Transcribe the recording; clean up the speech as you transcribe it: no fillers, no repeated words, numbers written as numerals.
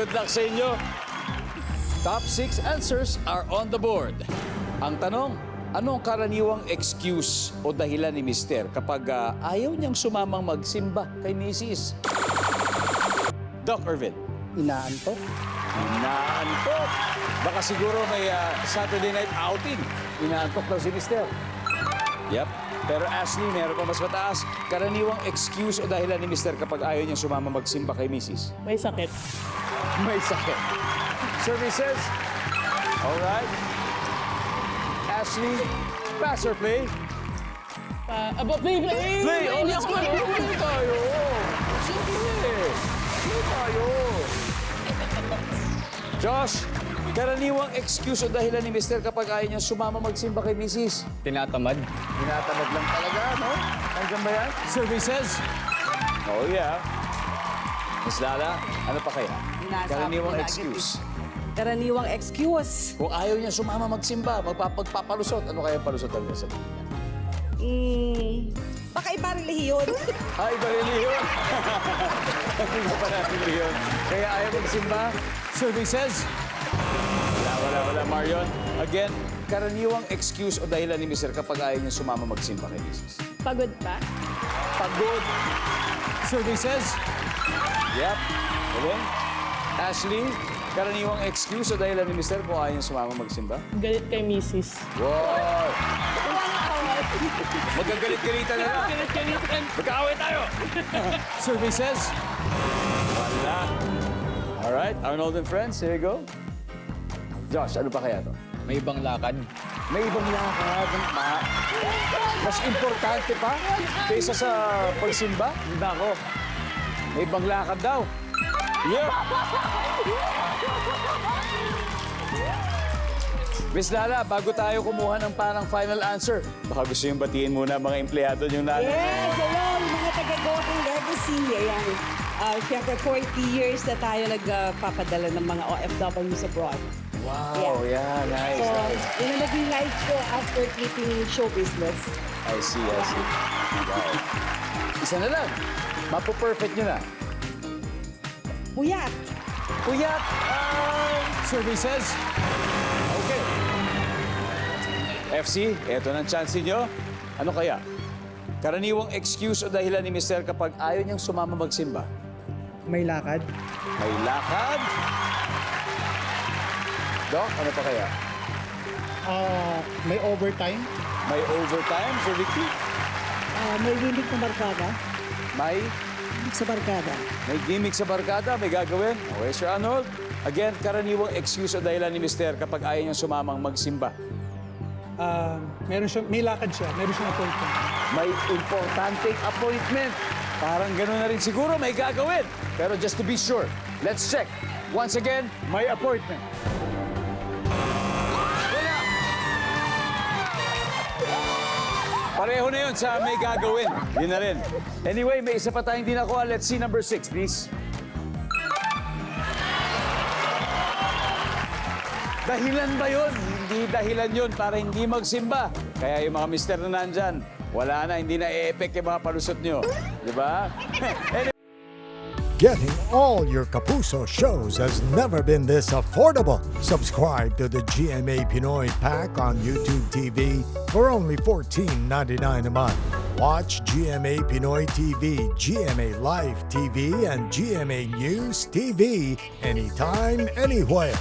Good luck sa inyo. Top 6 answers are on the board. Ang tanong, anong karaniwang excuse o dahilan ni Mister kapag ayaw niyang sumamang magsimba kay Mrs.? Doc Irvin. Inaantok. Inaantok. Baka siguro may Saturday night outing. Inaantok daw si Mister. Yep. Pero Ashley, meron pa mas mataas. Karaniwang excuse o dahilan ni Mister kapag ayaw niyang sumama magsimba kay Mrs. May sakit. May sakit. Services. All right. Ashley, pass or play? Play! Play! Oh, let's go! Play tayo! Siyempre! Play tayo! Josh, karaniwang excuse o dahilan ni Mister kapag ayaw niyang sumama magsimba kay Mrs. Tinatamad. Tinatamad lang talaga, no? Nandiyan ba yan? Services? Oh, yeah. Miss Lala, ano pa kaya? Karaniwang excuse. Karaniwang excuse. Kung ayaw niya sumama magsimba, magpapalusot, ano kaya palusot ang nasa? Baka iba relihiyon. Ay, iba reliyon. Iba pa na reliyon. Kaya ayaw magsimba. Services? Wala, Marion. Again, karaniwang excuse o dahilan ni Mr. kapag ayaw niya sumama magsimba kay Mrs. Pagod pa? Pagod. Services? Yep. Okay. Ashley, karaniwang excuse o dahilan ni Mr. kung ayaw niya sumama magsimba? Galit kay Mrs. Wow! Magagalit-galitan na lang. Galit-galitan. Magkaaway tayo! Services? Wala. Alright, Arnold and friends, here you go. Josh, ano pa kaya to? May ibang lakad. May ibang lakad. Mas importante pa kaysa sa pagsimba? Hindi ako. May ibang lakad daw. Yep. Miss Lala, bago tayo kumuha ng parang final answer, baka gusto yung batiin muna mga empleyado yung natin. Yes, hello, mga taga-Golden Legacy. Ayan. Siyempre, 40 years na tayo nagpapadala ng mga OFWs abroad. Wow, yeah, nice, So, nice. yun ang naging life ko after quitting show business. I see. Wow. Isa na lang. Mapo-perfect nyo na. Puyat. Puyat! Services? Okay. FC, eto ng chance nyo. Ano kaya? Karaniwang excuse o dahilan ni Mister kapag ayaw niyang sumama magsimba? May lakad. May lakad? Doc, ano pa kaya? May overtime. May overtime, Sir Vicky? May winning na barkada. May Sa barkada. gimmick sa barkada, may gagawin. Okay, Sir Arnold? Again, karaniwang excuse o dahilan ni Mister kapag ayaw niyang sumamang magsimba? May lakad siya. Meron siyang appointment. May importanteng appointment. Parang gano'n na rin siguro may gagawin. Pero just to be sure, let's check. Once again, may appointment. Wala! Pareho na yun sa may gagawin. Yun na rin. Anyway, may isa pa tayong di nakuha. Let's see number 6, please. Dahilan ba yun? Hindi dahilan yun para hindi magsimba. Kaya yung mga mister na nandyan, wala na, hindi na e-effect yung mga palusot nyo. Di ba? Getting all your Kapuso shows has never been this affordable. Subscribe to the GMA Pinoy Pack on YouTube TV for only $14.99 a month. Watch GMA Pinoy TV, GMA Live TV, and GMA News TV anytime, anywhere.